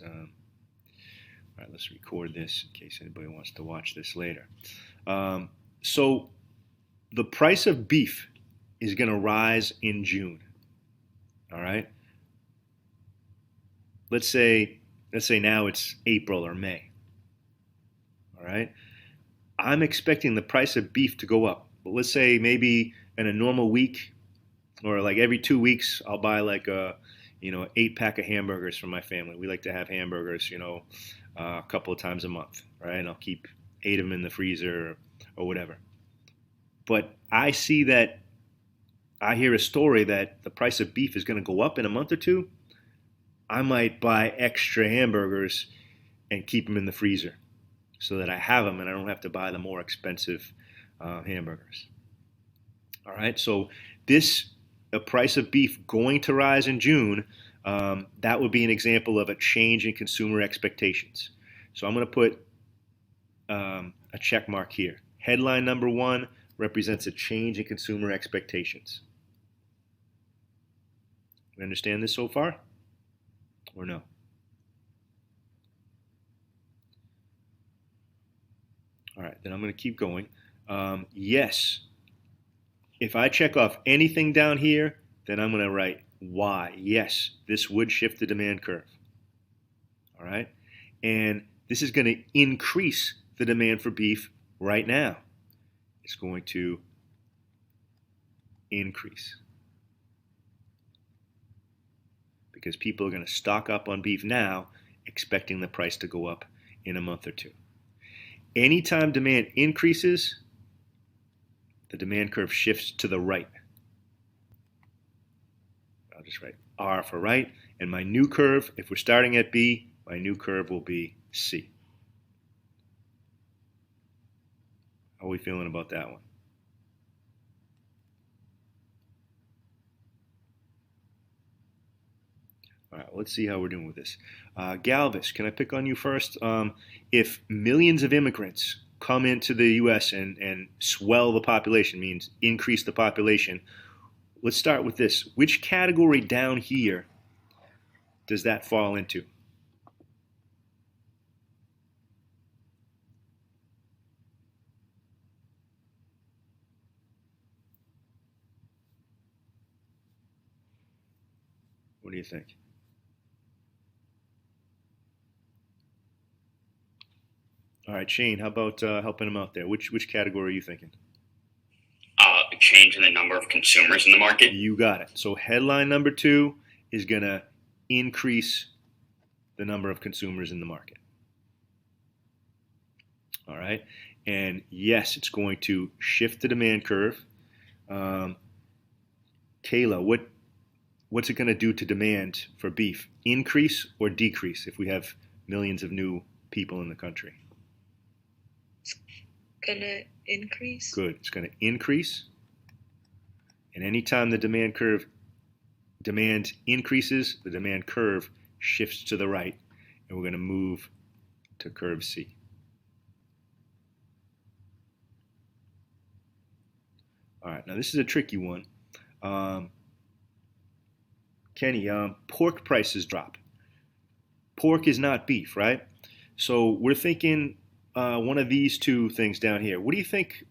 All right, let's record this in case anybody wants to watch this later. So the price of beef is going to rise in June. All right. Let's say now it's April or May. All right. I'm expecting the price of beef to go up. But let's say maybe in a normal week or like every 2 weeks, I'll buy like a 8 pack of hamburgers for my family. We like to have hamburgers, a couple of times a month, right? And I'll keep 8 of them in the freezer or whatever. But I hear a story that the price of beef is going to go up in a month or two. I might buy extra hamburgers and keep them in the freezer so that I have them and I don't have to buy the more expensive hamburgers. All right, so this the price of beef going to rise in June. That would be an example of a change in consumer expectations. So I'm going to put a check mark here. Headline number one represents a change in consumer expectations. We understand this so far, or no? All right, then I'm going to keep going. Yes, if I check off anything down here, then I'm going to write why. Yes, this would shift the demand curve. All right, and this is going to increase the demand for beef right now. It's going to increase because people are going to stock up on beef now, expecting the price to go up in a month or two. Anytime demand increases, the demand curve shifts to the right. I'll just write R for right, and my new curve, if we're starting at B, my new curve will be C. How are we feeling about that one? All right, let's see how we're doing with this. Galvis, can I pick on you first? If millions of immigrants come into the U.S. and swell the population, means increase the population, let's start with this. Which category down here does that fall into? What do you think? All right, Shane, how about helping him out there? Which category are you thinking? A change in the number of consumers in the market. You got it. So headline number two is going to increase the number of consumers in the market. All right. And yes, it's going to shift the demand curve. Um, Kayla, what's it going to do to demand for beef? Increase or decrease if we have millions of new people in the country? Gonna increase. Good. It's going to increase. And anytime the demand increases, the demand curve shifts to the right, and we're going to move to curve C. All right, now this is a tricky one. Um, Kenny, pork prices drop. Pork is not beef, right? So we're thinking one of these two things down here. What do you think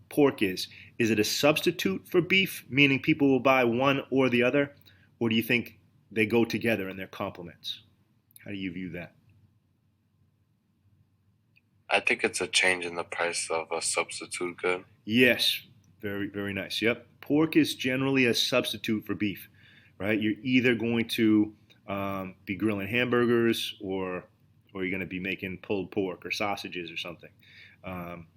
pork is? Is it a substitute for beef, meaning people will buy one or the other? Or do you think they go together and they're complements? How do you view that? I think it's a change in the price of a substitute good. Yes, very, very nice. Yep. Pork is generally a substitute for beef, right? You're either going to be grilling hamburgers or you're going to be making pulled pork or sausages or something. Um,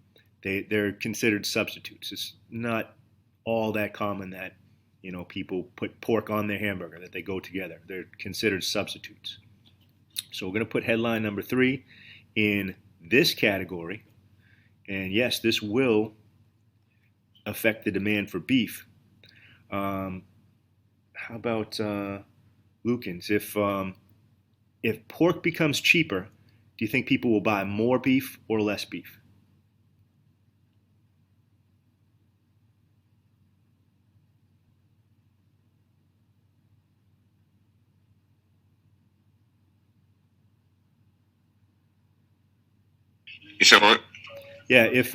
they're considered substitutes. It's not all that common that people put pork on their hamburger, that they go together. They're considered substitutes. So we're going to put headline number three in this category. And yes, this will affect the demand for beef. Um, how about Lukens? If pork becomes cheaper, do you think people will buy more beef or less beef? You said what? Yeah, if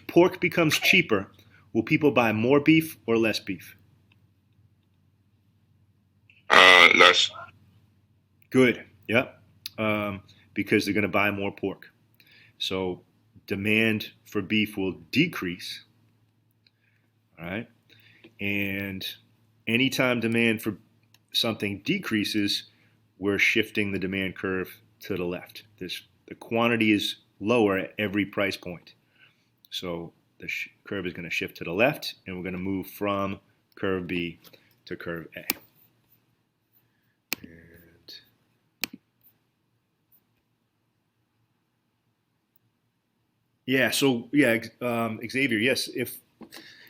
pork becomes cheaper, will people buy more beef or less beef? Less. Good. Yep. Because they're going to buy more pork. So demand for beef will decrease. All right. And anytime demand for something decreases, we're shifting the demand curve to the left. The quantity is lower at every price point. So the curve is going to shift to the left, and we're going to move from curve B to curve A. And yeah, so yeah, Xavier,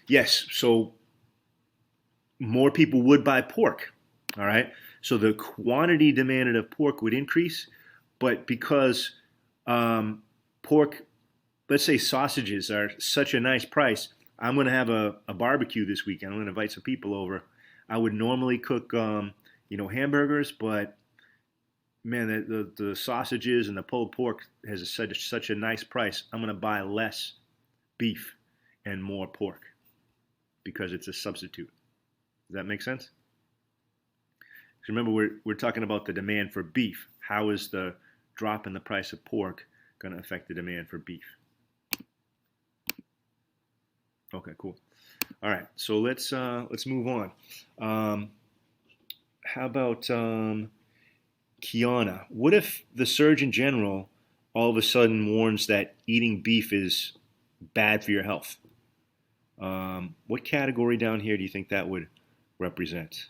yes, so more people would buy pork. All right, so the quantity demanded of pork would increase, but because pork, let's say sausages are such a nice price, I'm going to have a barbecue this weekend. I'm going to invite some people over. I would normally cook, hamburgers, but man, the sausages and the pulled pork has such a nice price. I'm going to buy less beef and more pork because it's a substitute. Does that make sense? Remember, we're talking about the demand for beef. How is the drop in the price of pork going to affect the demand for beef? Okay, cool. All right, so let's move on. How about Kiana? What if the Surgeon General all of a sudden warns that eating beef is bad for your health? What category down here do you think that would represent?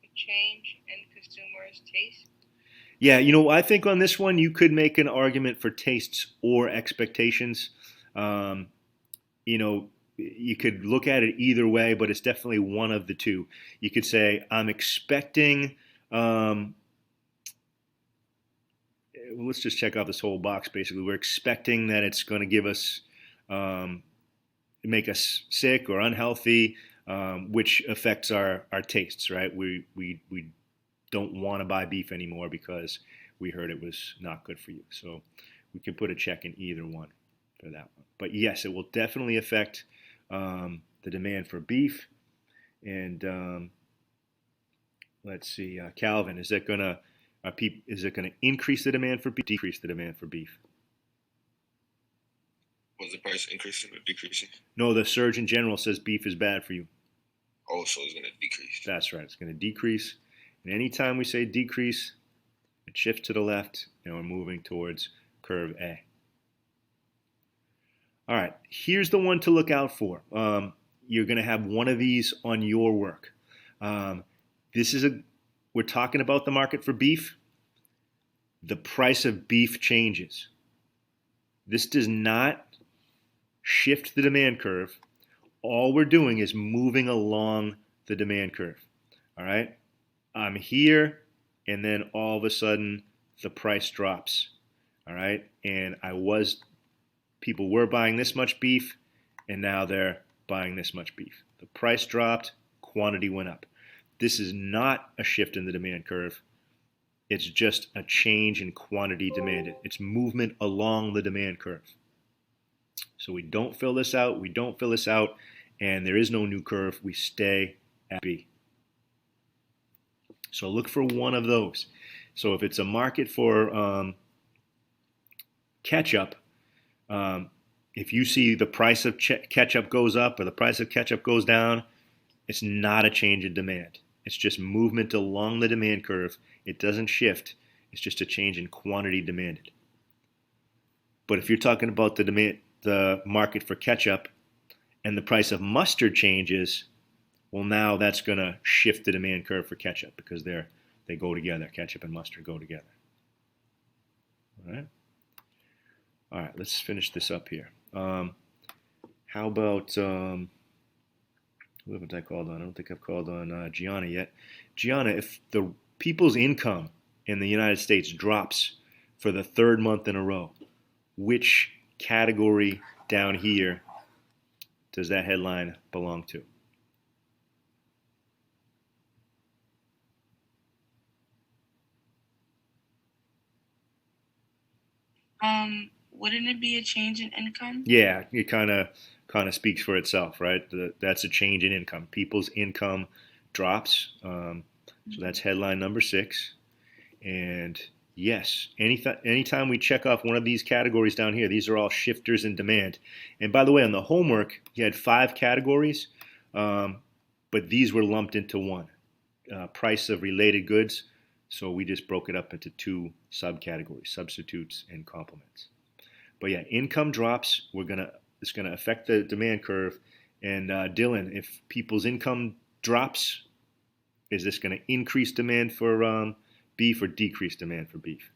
A change in consumers' taste. Yeah, I think on this one you could make an argument for tastes or expectations. Um, you know, you could look at it either way, but it's definitely one of the two. You could say, I'm expecting, um, let's just check out this whole box basically. We're expecting that it's going to give us, um, make us sick or unhealthy, which affects our tastes, right? We don't want to buy beef anymore because we heard it was not good for you. So we can put a check in either one for that one. But yes, it will definitely affect the demand for beef. And let's see, Calvin, is it gonna increase the demand for beef, decrease the demand for beef? Was the price increasing or decreasing? No, the Surgeon General says beef is bad for you. Oh, so it's gonna decrease. That's right. It's going to decrease. And anytime we say decrease, it shifts to the left, and we're moving towards curve A. All right, here's the one to look out for. You're going to have one of these on your work. Um, this is we're talking about the market for beef. The price of beef changes. This does not shift the demand curve. All we're doing is moving along the demand curve. All right, I'm here, and then all of a sudden the price drops. All right, and people were buying this much beef, and now they're buying this much beef. The price dropped, quantity went up. This is not a shift in the demand curve. It's just a change in quantity demanded. It's movement along the demand curve. So we don't fill this out, and there is no new curve. We stay at B. So look for one of those. So if it's a market for ketchup, if you see the price of ketchup goes up or the price of ketchup goes down, it's not a change in demand. It's just movement along the demand curve. It doesn't shift. It's just a change in quantity demanded. But if you're talking about the market for ketchup, and the price of mustard changes, well, now that's going to shift the demand curve for ketchup because they go together. Ketchup and mustard go together. All right. All right. Let's finish this up here. How about who haven't I called on? I don't think I've called on Gianna yet. Gianna, if the people's income in the United States drops for the third month in a row, which category down here does that headline belong to? Wouldn't it be a change in income? Yeah, it kind of speaks for itself, right? That's a change in income. People's income drops. So that's headline number six. And yes, anytime we check off one of these categories down here, these are all shifters in demand. And by the way, on the homework, you had five categories, um, but these were lumped into one, price of related goods. So we just broke it up into two subcategories, substitutes and complements. But yeah, income drops. It's gonna affect the demand curve. And Dylan, if people's income drops, is this going to increase demand for beef or decrease demand for beef?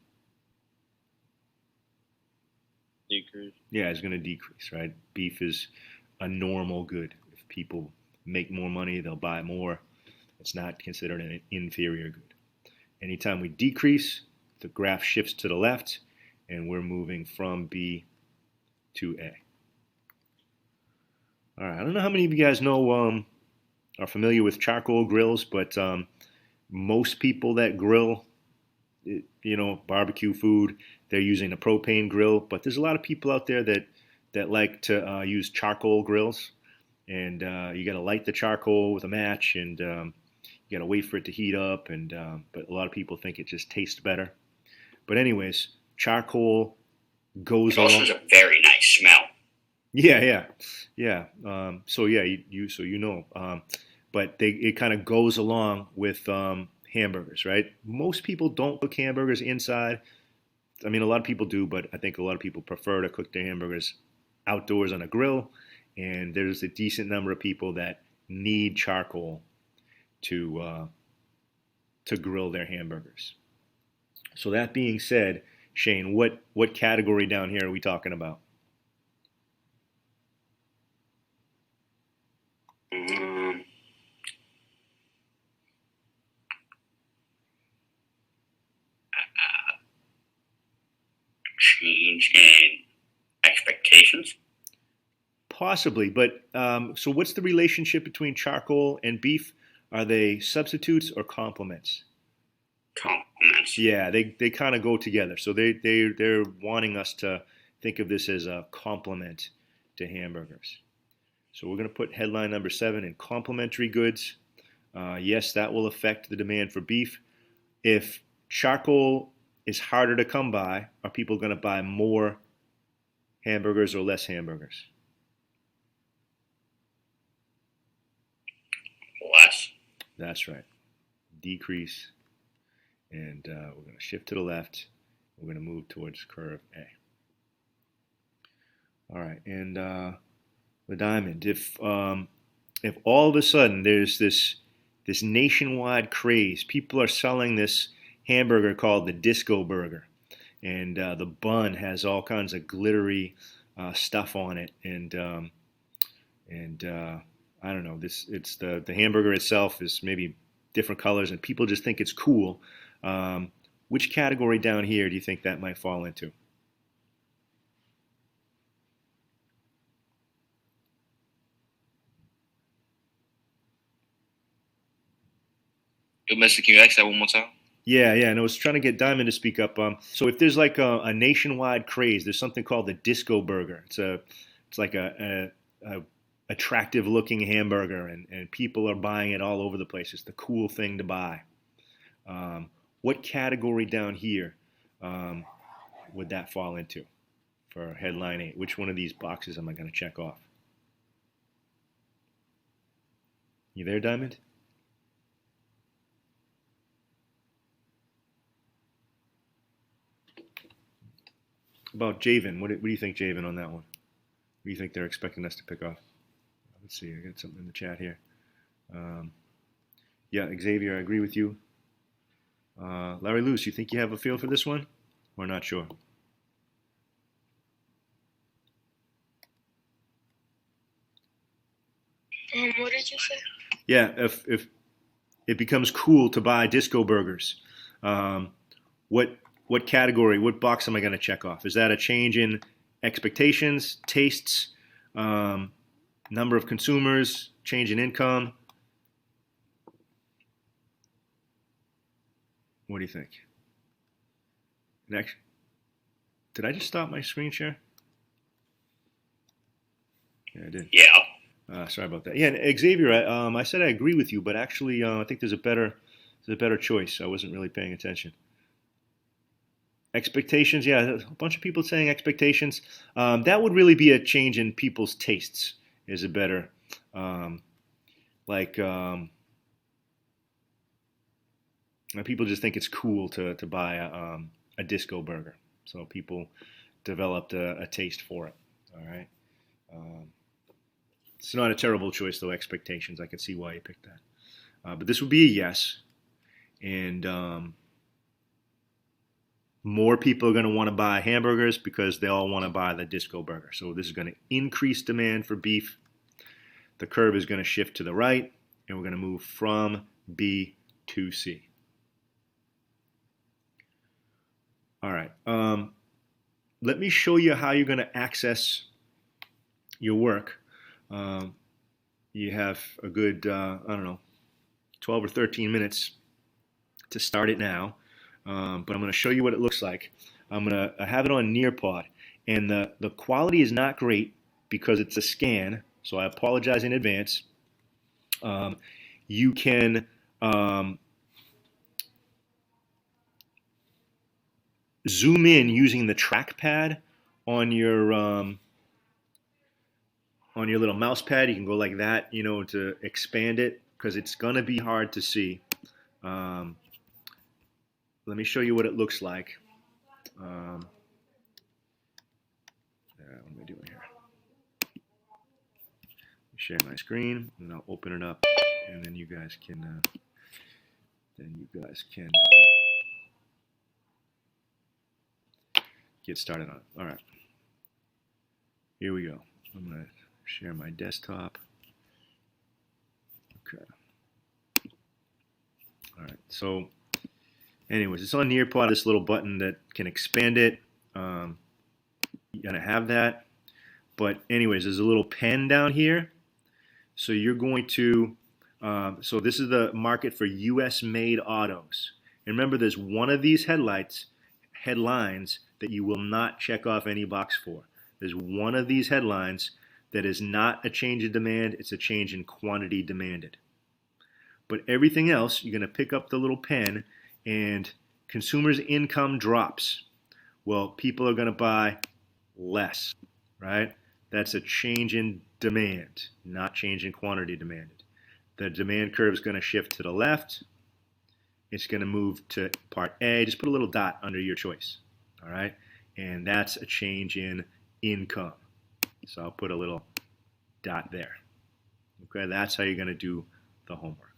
Decrease. Yeah, it's going to decrease, right? Beef is a normal good. If people make more money, they'll buy more. It's not considered an inferior good. Anytime we decrease, the graph shifts to the left, and we're moving from B to A. All right, I don't know how many of you guys know are familiar with charcoal grills, but most people that grill, barbecue food, they're using a propane grill. But there's a lot of people out there that like to use charcoal grills, and you got to light the charcoal with a match, and you got to wait for it to heat up. And but a lot of people think it just tastes better. But anyways, charcoal goes It also along. has a very nice smell. Yeah. So yeah, you know. But it kind of goes along with hamburgers, right? Most people don't cook hamburgers inside. I mean, a lot of people do, but I think a lot of people prefer to cook their hamburgers outdoors on a grill. And there's a decent number of people that need charcoal to grill their hamburgers. So that being said, Shane, what category down here are we talking about? Um, Change in expectations. Possibly, but so what's the relationship between charcoal and beef? Are they substitutes or complements? Compliments. Yeah, they kind of go together. So they're wanting us to think of this as a complement to hamburgers. So we're going to put headline number 7 in complementary goods. Yes, that will affect the demand for beef. If charcoal is harder to come by, are people going to buy more hamburgers or less hamburgers? Less. That's right. Decrease. And we're going to shift to the left. We're going to move towards curve A. All right. And the diamond. If all of a sudden there's this nationwide craze, people are selling this hamburger called the Disco Burger, and the bun has all kinds of glittery stuff on it, and I don't know. It's the hamburger itself is maybe different colors, and people just think it's cool. Which category down here do you think that might fall into? Yo, Mister, can you ask that one more time? Yeah, and I was trying to get Diamond to speak up. So if there's like a nationwide craze, there's something called the Disco Burger. It's like a attractive looking hamburger, and people are buying it all over the place. It's the cool thing to buy. What category down here would that fall into for headline 8? Which one of these boxes am I going to check off? You there, Diamond? About Javen, what do you think, Javen, on that one? What do you think they're expecting us to pick off? Let's see, I got something in the chat here. Yeah, Xavier, I agree with you. Larry Luce, you think you have a feel for this one? Or not sure? What did you say? Yeah, if it becomes cool to buy disco burgers, what category, what box am I going to check off? Is that a change in expectations, tastes, number of consumers, change in income? What do you think? Next. Did I just stop my screen share? Yeah, I did. Yeah. Sorry about that. Yeah, and Xavier, I said I agree with you, but actually, I think there's a better choice. I wasn't really paying attention. Expectations, yeah, a bunch of people saying expectations. That would really be a change in people's tastes. Is a better, like, people just think it's cool to buy a disco burger. So people developed a taste for it. All right. It's not a terrible choice, though. Expectations. I can see why you picked that. But this would be a yes. And more people are going to want to buy hamburgers because they all want to buy the disco burger. So this is going to increase demand for beef. The curve is going to shift to the right, and we're going to move from B to C. All right. Let me show you how you're going to access your work. You have a good, 12 or 13 minutes to start it now. But I'm going to show you what it looks like. I'm going to have it on Nearpod. And the quality is not great because it's a scan, so I apologize in advance. You can zoom in using the trackpad on your little mouse pad. You can go like that, to expand it because it's going to be hard to see. Let me show you what it looks like. What am I doing here? Share my screen, and I'll open it up, and then you guys can. Get started on it. All right. Here we go. I'm gonna share my desktop. Okay. All right. So. Anyways, it's on Nearpod, this little button that can expand it. You're going to have that. But anyways, there's a little pen down here. So you're going to, so this is the market for US-made autos. And remember, there's one of these headlines that you will not check off any box for. There's one of these headlines that is not a change in demand, it's a change in quantity demanded. But everything else, you're going to pick up the little pen, and consumers' income drops. Well, people are going to buy less, right? That's a change in demand, not change in quantity demanded. The demand curve is going to shift to the left. It's going to move to part A. Just put a little dot under your choice, all right? And that's a change in income. So I'll put a little dot there. Okay, that's how you're going to do the homework.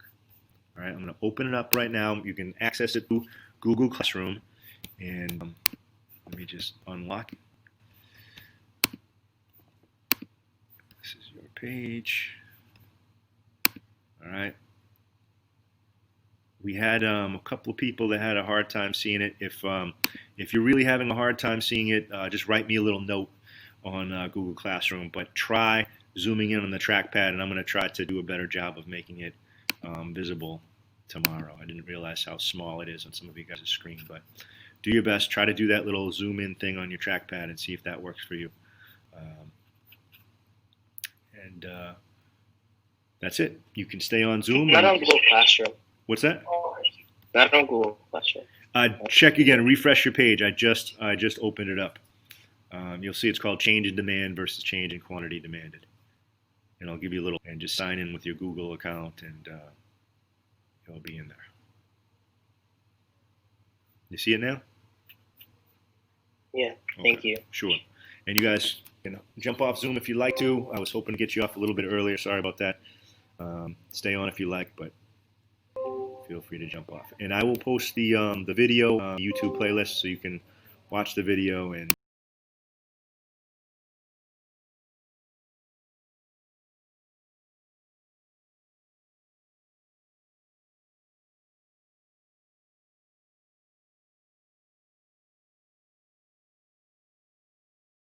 All right, I'm going to open it up right now. You can access it through Google Classroom. And let me just unlock it. This is your page. All right. We had a couple of people that had a hard time seeing it. If you're really having a hard time seeing it, just write me a little note on Google Classroom. But try zooming in on the trackpad, and I'm going to try to do a better job of making it visible tomorrow. I didn't realize how small it is on some of you guys' screen, but do your best. Try to do that little zoom in thing on your trackpad and see if that works for you. That's it. You can stay on Zoom. Not on Google Classroom. What's that? Not on Google Classroom. Check again. Refresh your page. I just opened it up. You'll see it's called change in demand versus change in quantity demanded. And I'll give you a little, and just sign in with your Google account, and it'll be in there. You see it now? Yeah, thank you. Sure. And you guys can jump off Zoom if you'd like to. I was hoping to get you off a little bit earlier. Sorry about that. Stay on if you like, but feel free to jump off. And I will post the video YouTube playlist so you can watch the video and